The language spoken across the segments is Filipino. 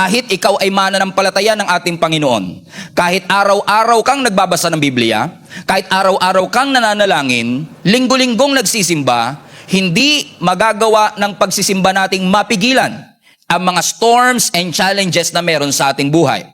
Kahit ikaw ay mananampalataya ng ating Panginoon, kahit araw-araw kang nagbabasa ng Biblia, kahit araw-araw kang nananalangin, linggo-linggong nagsisimba, hindi magagawa ng pagsisimba nating mapigilan ang mga storms and challenges na meron sa ating buhay.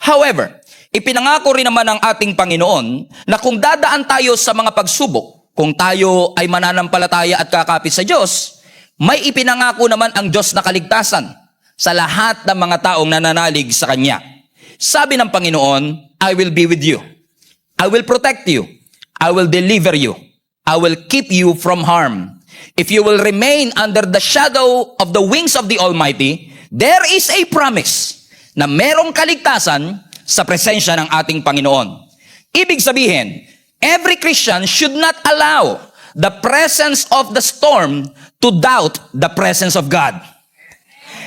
However, ipinangako rin naman ng ating Panginoon na kung dadaan tayo sa mga pagsubok, kung tayo ay mananampalataya at kakapit sa Diyos, may ipinangako naman ang Diyos na kaligtasan sa lahat ng mga taong nananalig sa Kanya. Sabi ng Panginoon, I will be with you. I will protect you. I will deliver you. I will keep you from harm. If you will remain under the shadow of the wings of the Almighty, there is a promise na merong kaligtasan sa presensya ng ating Panginoon. Ibig sabihin, every Christian should not allow the presence of the storm to doubt the presence of God.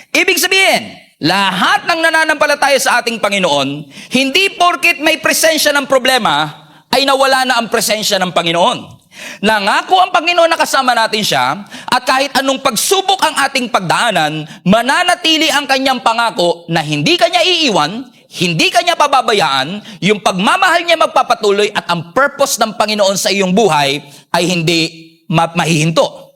Ibig sabihin, lahat ng nananampalataya sa ating Panginoon, hindi porket may presensya ng problema, ay nawala na ang presensya ng Panginoon. Nangako ang Panginoon na kasama natin siya, at kahit anong pagsubok ang ating pagdaanan, mananatili ang kanyang pangako na hindi kanya iiwan, hindi kanya pababayaan, yung pagmamahal niya magpapatuloy, at ang purpose ng Panginoon sa iyong buhay ay hindi mahihinto.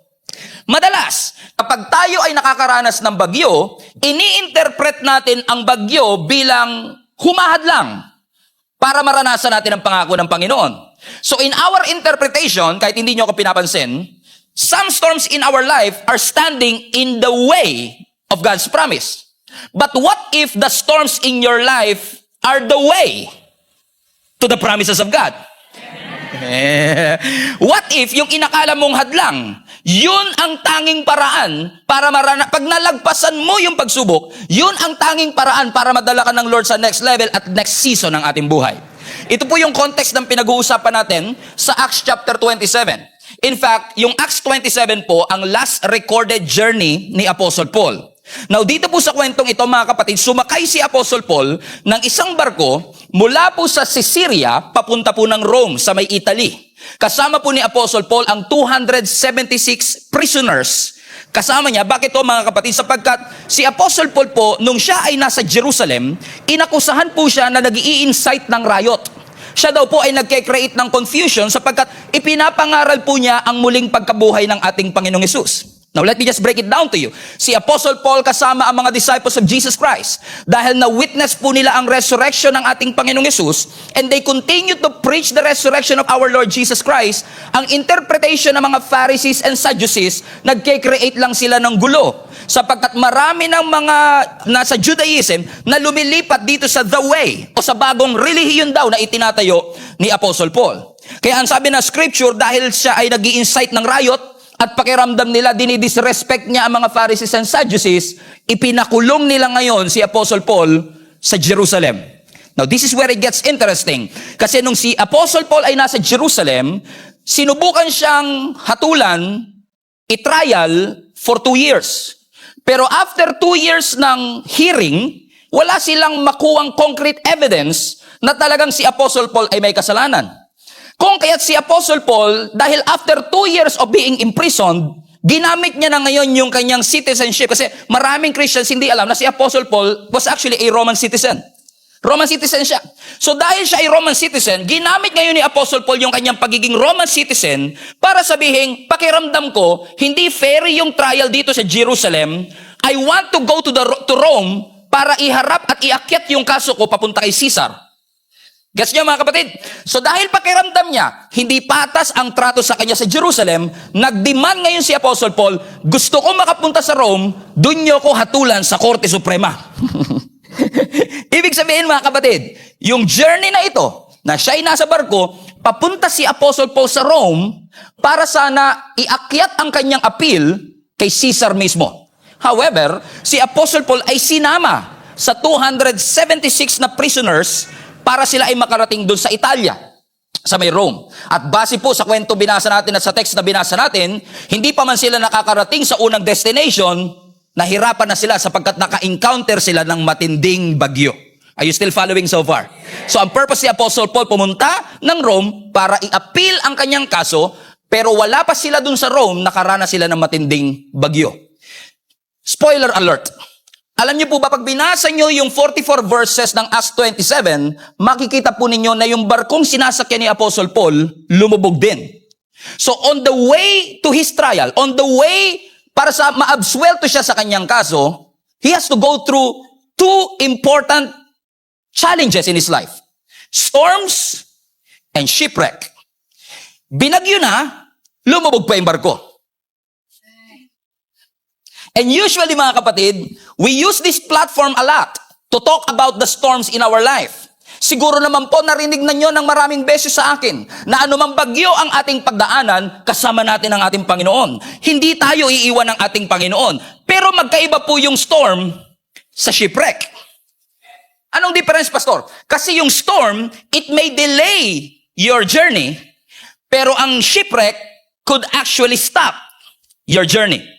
Madalas, kapag tayo ay nakakaranas ng bagyo, ini-interpret natin ang bagyo bilang humahadlang para maranasan natin ang pangako ng Panginoon. So in our interpretation, kahit hindi nyo ako pinapansin, some storms in our life are standing in the way of God's promise. But what if the storms in your life are the way to the promises of God? What if yung inakala mong hadlang, yun ang tanging paraan para pag nalagpasan mo yung pagsubok, yun ang tanging paraan para madala ka ng Lord sa next level at next season ng ating buhay. Ito po yung context ng pinag-uusapan natin sa Acts chapter 27. In fact, yung Acts 27 po ang last recorded journey ni Apostle Paul. Now, dito po sa kwentong ito, mga kapatid, sumakay si Apostle Paul ng isang barko mula po sa Caesarea papunta po ng Rome sa may Italy. Kasama po ni Apostle Paul ang 276 prisoners. Kasama niya, bakit to mga kapatid? Sapagkat si Apostle Paul po, nung siya ay nasa Jerusalem, inakusahan po siya na nag-i-incite ng riot. Siya daw po ay nagke-create ng confusion sapagkat ipinapangaral po niya ang muling pagkabuhay ng ating Panginoong Hesus. Now, let me just break it down to you. Si Apostle Paul kasama ang mga disciples of Jesus Christ dahil na-witness po nila ang resurrection ng ating Panginoong Hesus, and they continue to preach the resurrection of our Lord Jesus Christ. Ang interpretation ng mga Pharisees and Sadducees, nagke-create lang sila ng gulo sapagkat marami ng mga nasa Judaism na lumilipat dito sa the way o sa bagong relihiyon daw na itinatayo ni Apostle Paul. Kaya ang sabi na scripture, dahil siya ay nag-i-incite ng riot, at pakiramdam nila, dinidisrespect niya ang mga Pharisees and Sadducees, ipinakulong nila ngayon si Apostle Paul sa Jerusalem. Now, this is where it gets interesting. Kasi nung si Apostle Paul ay nasa Jerusalem, sinubukan siyang hatulan, i-trial for 2 years. Pero after 2 years ng hearing, wala silang makuwang concrete evidence na talagang si Apostle Paul ay may kasalanan. Kung kaya't si Apostle Paul, dahil after 2 years of being imprisoned, ginamit niya na ngayon yung kanyang citizenship. Kasi maraming Christians hindi alam na si Apostle Paul was actually a Roman citizen. Roman citizen siya. So dahil siya ay Roman citizen, ginamit ngayon ni Apostle Paul yung kanyang pagiging Roman citizen para sabihin, pakiramdam ko, hindi fair yung trial dito sa Jerusalem. I want to go to Rome para iharap at iakyat yung kaso ko papunta kay Caesar. Gets niyo mga kapatid? So dahil pakiramdam niya, hindi patas ang trato sa kanya sa Jerusalem, nagdemand ngayon si Apostle Paul, gusto ko makapunta sa Rome, dun niyo ko hatulan sa Korte Suprema. Ibig sabihin mga kapatid, yung journey na ito, na siya ay nasa barko, papunta si Apostle Paul sa Rome, para sana iakyat ang kanyang appeal kay Caesar mismo. However, si Apostle Paul ay sinama sa 276 na prisoners para sila ay makarating doon sa Italia, sa may Rome. At base po sa kwento binasa natin at sa text na binasa natin, hindi pa man sila nakakarating sa unang destination, nahirapan na sila sapagkat naka-encounter sila ng matinding bagyo. Are you still following so far? So ang purpose ni Apostle Paul pumunta ng Rome para i-appeal ang kanyang kaso, pero wala pa sila doon sa Rome, nakaranas sila ng matinding bagyo. Spoiler alert. Alam niyo po ba, pag binasa niyo yung 44 verses ng Acts 27, makikita po ninyo na yung barkong sinasakyan ni Apostle Paul, lumubog din. So on the way to his trial, on the way para sa maabsuelto siya sa kanyang kaso, he has to go through two important challenges in his life. Storms and shipwreck. Binagyo na, lumubog pa yung barko. And usually mga kapatid, we use this platform a lot to talk about the storms in our life. Siguro naman po narinig na nyo ng maraming beses sa akin na anumang bagyo ang ating pagdaanan, kasama natin ang ating Panginoon. Hindi tayo iiwan ng ating Panginoon. Pero magkaiba po yung storm sa shipwreck. Anong difference, Pastor? Kasi yung storm, it may delay your journey, pero ang shipwreck could actually stop your journey.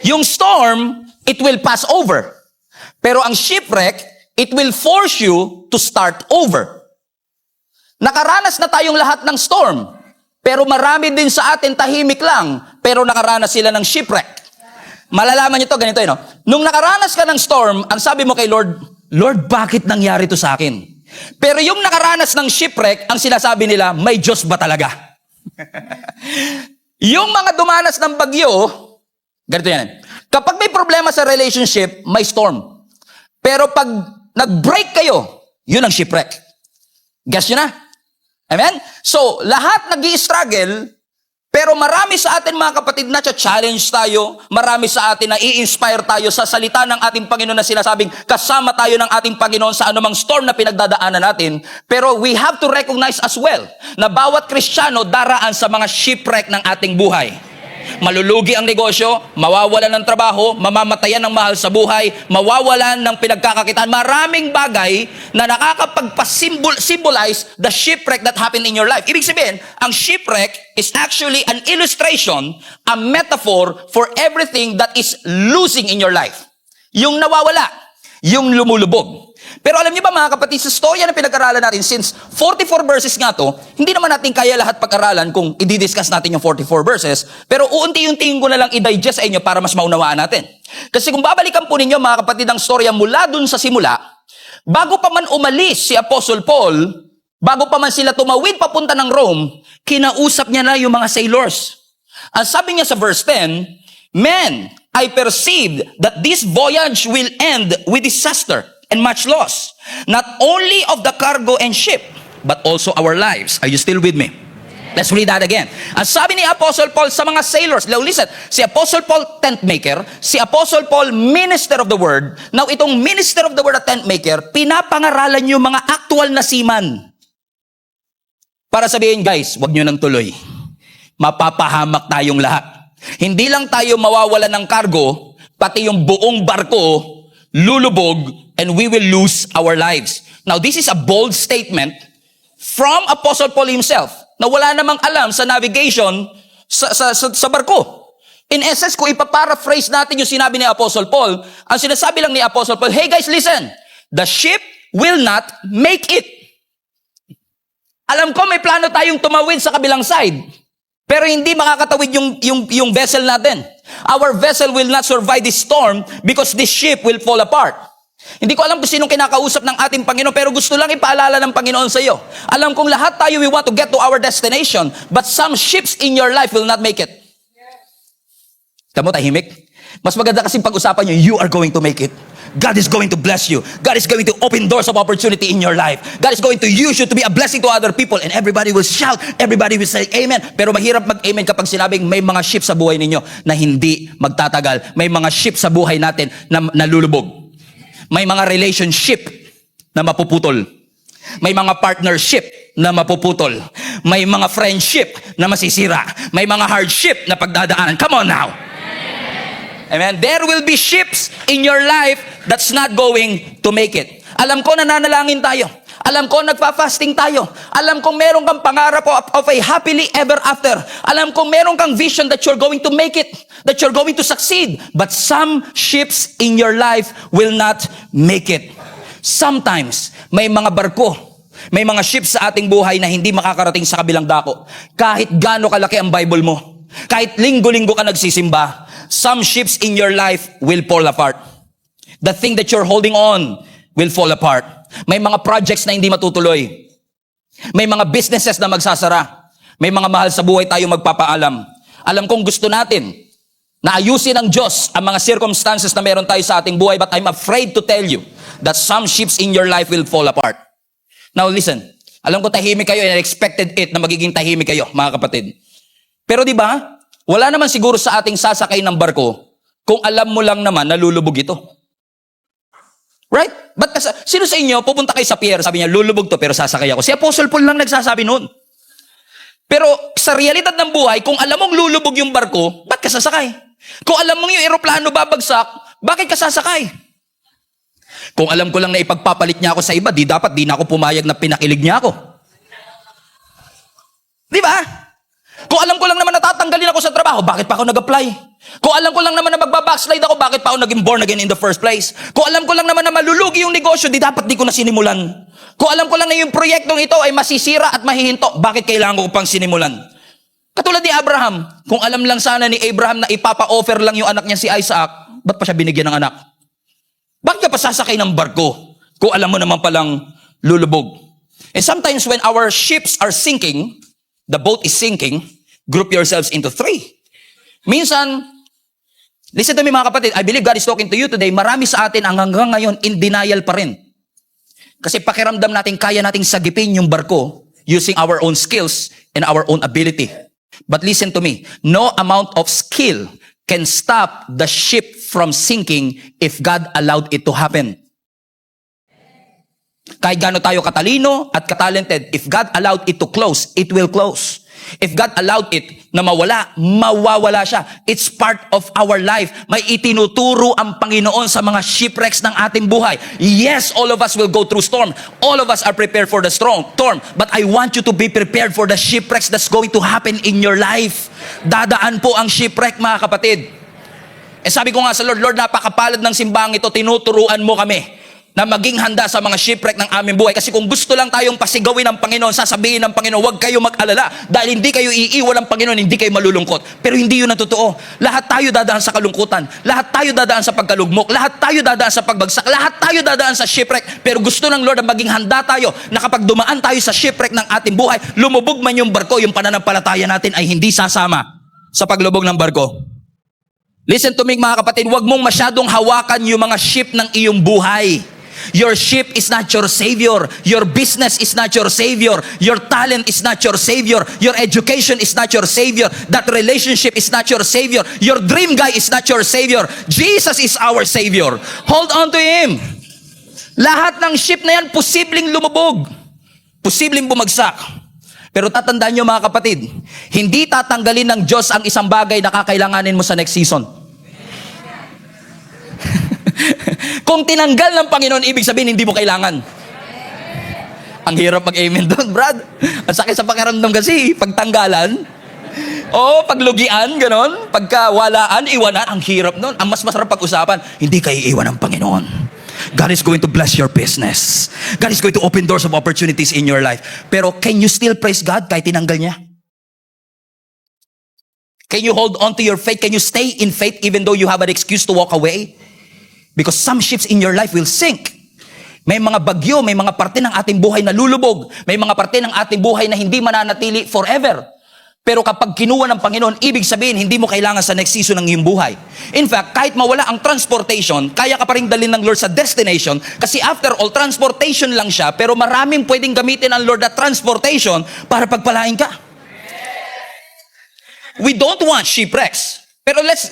Yung storm, it will pass over. Pero ang shipwreck, it will force you to start over. Nakaranas na tayong lahat ng storm. Pero marami din sa atin tahimik lang, pero nakaranas sila ng shipwreck. Malalaman nyo to, ganito yun. No? Nung nakaranas ka ng storm, ang sabi mo kay Lord, Lord, bakit nangyari to sa akin? Pero yung nakaranas ng shipwreck, ang sinasabi nila, may Diyos ba talaga? Yung mga dumanas ng bagyo, ganito yan. Kapag may problema sa relationship, may storm. Pero pag nag-break kayo, yun ang shipwreck. Guess nyo na? Amen? So, lahat nag-i-struggle, pero marami sa atin mga kapatid na challenge tayo, marami sa atin na i-inspire tayo sa salita ng ating Panginoon na sinasabing kasama tayo ng ating Panginoon sa anumang storm na pinagdadaanan natin. Pero we have to recognize as well na bawat Kristiyano daraan sa mga shipwreck ng ating buhay. Malulugi ang negosyo, mawawalan ng trabaho, mamamatayan ng mahal sa buhay, mawawalan ng pinagkakakitaan. Maraming bagay na nakakapagpa-symbolize the shipwreck that happened in your life. Ibig sabihin, ang shipwreck is actually an illustration, a metaphor for everything that is losing in your life. Yung nawawala, yung lumulubog. Pero alam niyo ba mga kapatid, sa storya na pinag-aralan natin, since 44 verses nga to, hindi naman natin kaya lahat pag-aralan kung i-discuss natin yung 44 verses, pero uunti-untiin ko na lang i-digest sa inyo para mas maunawaan natin. Kasi kung babalikan po ninyo mga kapatid ang storya mula dun sa simula, bago pa man umalis si Apostle Paul, bago pa man sila tumawid papunta ng Rome, kinausap niya na yung mga sailors. Ang sabi niya sa verse 10, "Men, I perceived that this voyage will end with disaster and much loss, not only of the cargo and ship, but also our lives." Are you still with me? Let's read that again. Ang sabi ni Apostle Paul sa mga sailors, now listen, si Apostle Paul, tent maker, si Apostle Paul, minister of the word. Now itong minister of the word at tent maker, pinapangaralan yung mga actual na seaman. Para sabihin, guys, wag nyo nang tuloy. Mapapahamak tayong lahat. Hindi lang tayo mawawalan ng cargo, pati yung buong barko, lulubog, and we will lose our lives. Now, this is a bold statement from Apostle Paul himself na wala namang alam sa navigation sa barko. In essence, kung ipaparaphrase natin yung sinabi ni Apostle Paul, ang sinasabi lang ni Apostle Paul, hey guys, listen, the ship will not make it. Alam ko may plano tayong tumawid sa kabilang side, pero hindi makakatawid yung vessel natin. Our vessel will not survive this storm because this ship will fall apart. Hindi ko alam kung sinong kinakausap ng ating Panginoon, pero gusto lang ipaalala ng Panginoon sa iyo. Alam kong lahat tayo, we want to get to our destination, but some ships in your life will not make it. Tamo, tahimik. Mas maganda kasing pag-usapan nyo, you are going to make it. God is going to bless you. God is going to open doors of opportunity in your life. God is going to use you to be a blessing to other people, and everybody will shout, everybody will say amen. Pero mahirap mag-amen kapag sinabing may mga ship sa buhay ninyo na hindi magtatagal. May mga ship sa buhay natin na nalulubog. May mga relationship na mapuputol. May mga partnership na mapuputol. May mga friendship na masisira. May mga hardship na pagdadaanan. Come on now. Amen. There will be ships in your life that's not going to make it. Alam ko nananalangin tayo. Alam ko nagpa-fasting tayo. Alam ko meron kang pangarap of a happily ever after. Alam ko meron kang vision that you're going to make it, that you're going to succeed. But some ships in your life will not make it. Sometimes, may mga barko, may mga ships sa ating buhay na hindi makakarating sa kabilang dako. Kahit gaano kalaki ang Bible mo, kahit linggo-linggo ka nagsisimba, some ships in your life will fall apart. The thing that you're holding on will fall apart. May mga projects na hindi matutuloy. May mga businesses na magsasara. May mga mahal sa buhay tayo magpapaalam. Alam kong gusto natin na ayusin ng Diyos ang mga circumstances na meron tayo sa ating buhay, but I'm afraid to tell you that some ships in your life will fall apart. Now listen, alam ko tahimik kayo and I expected it na magiging tahimik kayo, mga kapatid. Pero di ba, wala naman siguro sa ating sasakay ng barko kung alam mo lang naman na lulubog ito. Right? But sino sa inyo, pupunta kayo sa pier, sabi niya, lulubog to pero sasakay ako. Si Apostle Paul lang nagsasabi noon. Pero sa realidad ng buhay, kung alam mong lulubog yung barko, ba't ka sasakay? Kung alam mong yung eroplano babagsak, bakit ka sasakay? Kung alam ko lang na ipagpapalit niya ako sa iba, di na ako pumayag na pinakilig niya ako. Di ba? Kung alam ko lang naman na tatanggalin ako sa trabaho, bakit pa ako nag-apply? Kung alam ko lang naman na magbabackslide ako, bakit pa ako naging born again in the first place? Kung alam ko lang naman na malulugi yung negosyo, di ko na sinimulan. Kung alam ko lang na yung proyektong ito ay masisira at mahihinto, bakit kailangan ko pang sinimulan? Katulad ni Abraham, kung alam lang sana ni Abraham na ipapa-offer lang yung anak niya si Isaac, ba't pa siya binigyan ng anak? Bakit ka pa sasakay ng barko kung alam mo naman palang lulubog? And sometimes when our ships are sinking, the boat is sinking, group yourselves into three. Minsan, listen to me mga kapatid, I believe God is talking to you today. Marami sa atin ang hanggang ngayon in denial pa rin. Kasi pakiramdam natin kaya nating sagipin yung barko using our own skills and our own ability. But listen to me, no amount of skill can stop the ship from sinking if God allowed it to happen. Kahit gaano tayo katalino at katalented, if God allowed it to close, it will close. If God allowed it na mawala, mawawala siya. It's part of our life. May itinuturo ang Panginoon sa mga shipwrecks ng ating buhay. Yes, all of us will go through storm. All of us are prepared for the storm. But I want you to be prepared for the shipwrecks that's going to happen in your life. Dadaan po ang shipwreck, mga kapatid. Eh sabi ko nga sa Lord, napakapalad ng simbahang ito, tinuturuan mo kami na maging handa sa mga shipwreck ng aming buhay. Kasi kung gusto lang tayong pasigawin ng Panginoon, sasabihin ng Panginoon, huwag kayo mag-alala. Dahil hindi kayo iiwan ng Panginoon, hindi kayo malulungkot. Pero hindi yun ang totoo. Lahat tayo dadaan sa kalungkutan. Lahat tayo dadaan sa pagkalugmok. Lahat tayo dadaan sa pagbagsak. Lahat tayo dadaan sa shipwreck. Pero gusto ng Lord na maging handa tayo na kapag dumaan tayo sa shipwreck ng ating buhay, lumubog man yung barko, yung pananampalataya natin ay hindi sasama sa paglubog ng barko. Listen to me mga kapatid, huwag mong masyadong hawakan yung mga ship ng iyong buhay. Your ship is not your savior. Your business is not your savior. Your talent is not your savior. Your education is not your savior. That relationship is not your savior. Your dream guy is not your savior. Jesus is our savior. Hold on to Him. Lahat ng ship na yan, posibleng lumubog. Posibleng bumagsak. Pero tatandaan nyo mga kapatid, hindi tatanggalin ng Diyos ang isang bagay na kakailanganin mo sa next season. Kung tinanggal ng Panginoon, ibig sabihin, hindi mo kailangan. Ang hirap mag-amen doon, Brad. Ang sakit sa pakiramdam kasi, pagtanggalan, paglugian, ganon, pagkawalaan, iwanan, ang hirap doon. Ang mas masarap pag-usapan, hindi kayo iwan ng Panginoon. God is going to bless your business. God is going to open doors of opportunities in your life. Pero can you still praise God kahit tinanggal niya? Can you hold on to your faith? Can you stay in faith even though you have an excuse to walk away? Because some ships in your life will sink. May mga bagyo, may mga parte ng ating buhay na lulubog. May mga parte ng ating buhay na hindi mananatili forever. Pero kapag kinuha ng Panginoon, ibig sabihin, hindi mo kailangan sa next season ng iyong buhay. In fact, kahit mawala ang transportation, kaya ka pa rin dalhin ng Lord sa destination, kasi after all, transportation lang siya, pero maraming pwedeng gamitin ang Lord na transportation para pagpalain ka. We don't want shipwrecks. Pero let's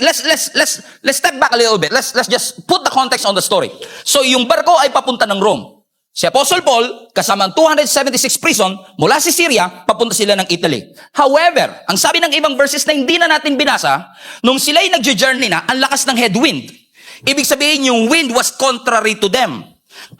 step back a little bit. Let's just put the context on the story. So yung barko ay papunta ng Rome. Si Apostle Paul, kasama ang 276 prison, mula si Syria, papunta sila ng Italy. However, ang sabi ng ibang verses na hindi na natin binasa, nung sila'y nag-journey na, ang lakas ng headwind. Ibig sabihin, yung wind was contrary to them.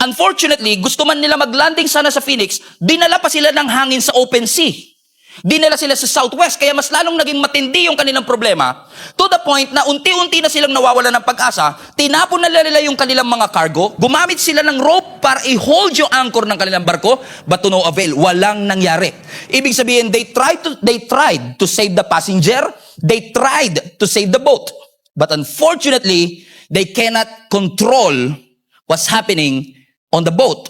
Unfortunately, gusto man nila mag-landing sana sa Phoenix, dinala pa sila ng hangin sa open sea. Dinala sila sa southwest, kaya mas lalong naging matindi yung kanilang problema, to the point na unti-unti na silang nawawala ng pag-asa, tinapon na nila yung kanilang mga cargo, gumamit sila ng rope para i-hold yung anchor ng kanilang barko, but to no avail, walang nangyari. Ibig sabihin, they tried to save the passenger, they tried to save the boat, But unfortunately, they cannot control what's happening on the boat.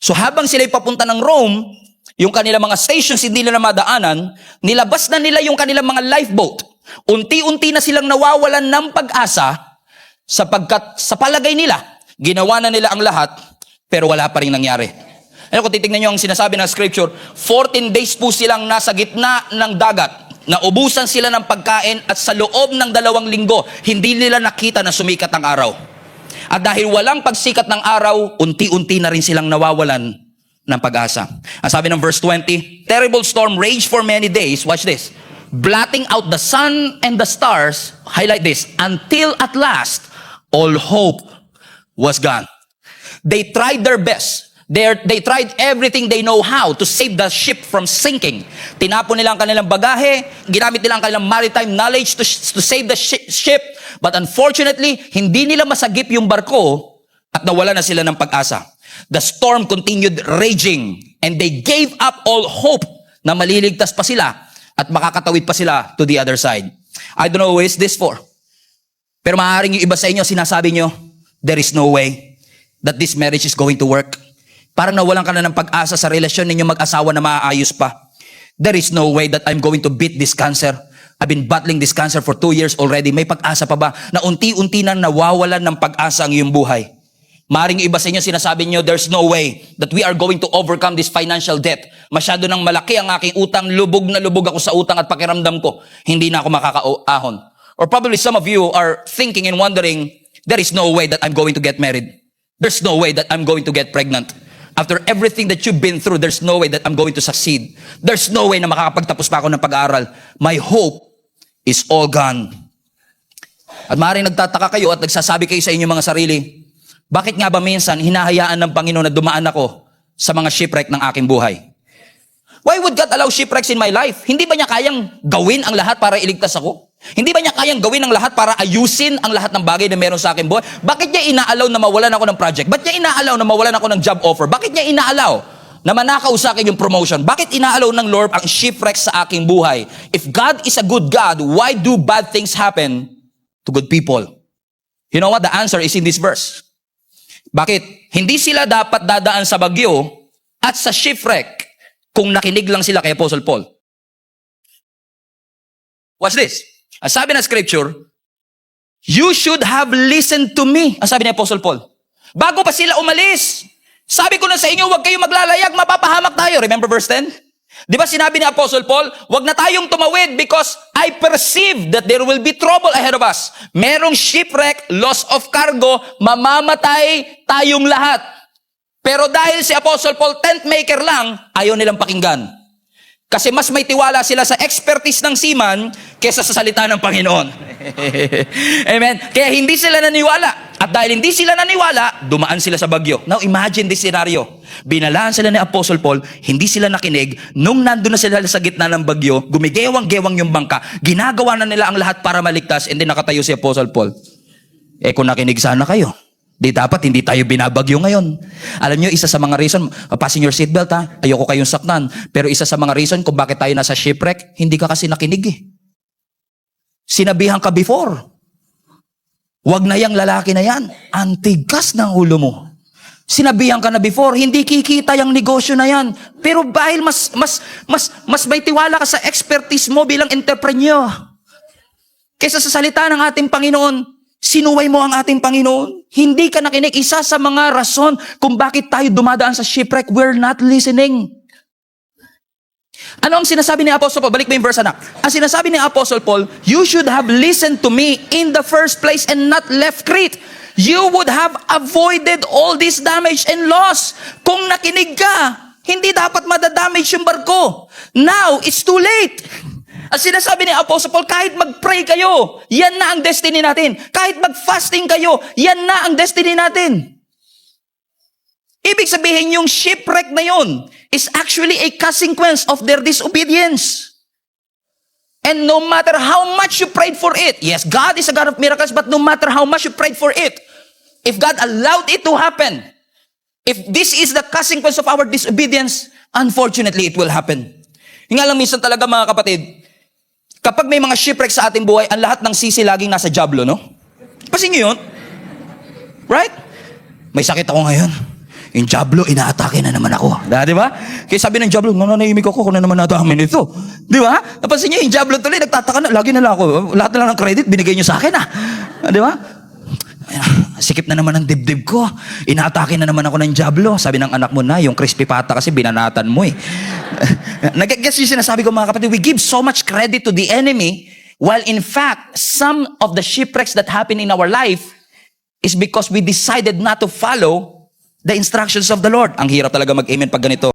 So habang sila'y papunta ng Rome, yung kanilang mga stations hindi nila madaanan, nilabas na nila yung kanilang mga lifeboat. Unti-unti na silang nawawalan ng pag-asa sapagkat sa palagay nila, ginawa na nila ang lahat, pero wala pa rin nangyari. Ano kung titignan nyo ang sinasabi ng scripture, 14 days po silang nasa gitna ng dagat. Naubusan sila ng pagkain at sa loob ng 2 linggo, hindi nila nakita na sumikat ang araw. At dahil walang pagsikat ng araw, unti-unti na rin silang nawawalan ng pag-asa. Ang sabi ng verse 20, terrible storm raged for many days, watch this, blotting out the sun and the stars, highlight this, until at last, all hope was gone. They tried their best. They tried everything they know how to save the ship from sinking. Tinapon nila ang kanilang bagahe, ginamit nila ang kanilang maritime knowledge to save the ship. But unfortunately, hindi nila masagip yung barko at nawala na sila ng pag-asa. The storm continued raging and they gave up all hope na maliligtas pa sila at makakatawid pa sila to the other side. I don't know who is this for. Pero maaaring yung iba sa inyo, sinasabi nyo, there is no way that this marriage is going to work. Parang nawalan ka na ng pag-asa sa relasyon ninyo mag-asawa na maaayos pa. There is no way that I'm going to beat this cancer. I've been battling this cancer for 2 years already. May pag-asa pa ba na unti-unti na nawawalan ng pag-asa ang iyong buhay? Maring iba sa inyo sinasabi nyo, there's no way that we are going to overcome this financial debt. Masyado nang malaki ang aking utang, lubog na lubog ako sa utang at pakiramdam ko, hindi na ako makakaahon. Or probably some of you are thinking and wondering, there is no way that I'm going to get married. There's no way that I'm going to get pregnant. After everything that you've been through, there's no way that I'm going to succeed. There's no way na makakapagtapos pa ako ng pag-aaral. My hope is all gone. At maaaring nagtataka kayo at nagsasabi kayo sa inyong mga sarili, bakit nga ba minsan hinahayaan ng Panginoon na dumaan ako sa mga shipwreck ng aking buhay? Why would God allow shipwrecks in my life? Hindi ba niya kayang gawin ang lahat para iligtas ako? Hindi ba niya kayang gawin ang lahat para ayusin ang lahat ng bagay na meron sa aking buhay? Bakit niya inaalaw na mawalan ako ng project? Bakit niya inaalaw na mawalan ako ng job offer? Bakit niya inaalaw na manakaw sa akin yung promotion? Bakit inaalaw ng Lord ang shipwrecks sa aking buhay? If God is a good God, why do bad things happen to good people? You know what? The answer is in this verse. Bakit? Hindi sila dapat dadaan sa bagyo at sa shipwreck kung nakinig lang sila kay Apostle Paul. Watch this. Ang sabi ng scripture, you should have listened to me. Ang sabi ni Apostle Paul. Bago pa sila umalis, sabi ko na sa inyo, huwag kayong maglalayag, mapapahamak tayo. Remember verse 10? Di ba sinabi ni Apostle Paul, huwag na tayong tumawid because I perceive that there will be trouble ahead of us. Merong shipwreck, loss of cargo, mamamatay tayong lahat. Pero dahil si Apostle Paul, tent maker lang, ayaw nilang pakinggan. Kasi mas may tiwala sila sa expertise ng seaman kesa sa salita ng Panginoon. Amen? Kaya hindi sila naniwala. At dahil hindi sila naniwala, dumaan sila sa bagyo. Now imagine this scenario. Binalaan sila ni Apostle Paul, hindi sila nakinig. Nung nandun na sila sa gitna ng bagyo, gumigewang-gewang yung bangka, ginagawa na nila ang lahat para maligtas, and then nakatayo si Apostle Paul. Kung nakinig sana kayo, di dapat hindi tayo binabagyo ngayon. Alam nyo, isa sa mga reason, pasin your seatbelt ha, ayoko kayong saknan. Pero isa sa mga reason kung bakit tayo nasa shipwreck, hindi ka kasi nakinig eh. Sinabihan ka before. Wag na yang lalaki na yan. Antigas ng ulo mo. Sinabihan ka na before, hindi kikita yung negosyo na yan. Pero dahil mas may tiwala ka sa expertise mo bilang entrepreneur, kaysa sa salita ng ating Panginoon, sinuway mo ang ating Panginoon. Hindi ka nakinig. Isa sa mga rason kung bakit tayo dumadaan sa shipwreck, we're not listening. Ano ang sinasabi ni Apostle Paul? Balik mo yung verse, anak. Ang sinasabi ni Apostle Paul, you should have listened to me in the first place and not left Crete. You would have avoided all this damage and loss. Kung nakinig ka, hindi dapat madadamage yung barko. Now, it's too late. Ang sinasabi ni Apostle Paul, kahit mag-pray kayo, yan na ang destiny natin. Kahit mag-fasting kayo, yan na ang destiny natin. Ibig sabihin, yung shipwreck na yun is actually a consequence of their disobedience. And no matter how much you prayed for it, yes, God is a God of miracles, but no matter how much you prayed for it, if God allowed it to happen, if this is the consequence of our disobedience, unfortunately, it will happen. Yung nga lang minsan talaga mga kapatid, Kapag may mga shipwreck sa ating buhay, ang lahat ng sisi laging nasa jablo, no? Pasin nyo yun? Right? May sakit ako ngayon. Yung jablo, inaatake na naman ako. Di ba? Kaya sabi ng jablo, nananahimik ako kung na naman natami nito. Di ba? Napansin nyo, yung jablo tuloy, nagtataka na, lagi na lang ako. Lahat na lang ng credit, binigay nyo sa akin, Di ba? Sikip na naman ang dibdib ko. Inaatake na naman ako ng jablo. Sabi ng anak mo na, yung crispy pata kasi binanatan mo Nag-guess yung sinasabi ko mga kapatid, we give so much credit to the enemy, while in fact, some of the shipwrecks that happen in our life is because we decided not to follow the instructions of the Lord. Ang hirap talaga mag-amen pag ganito.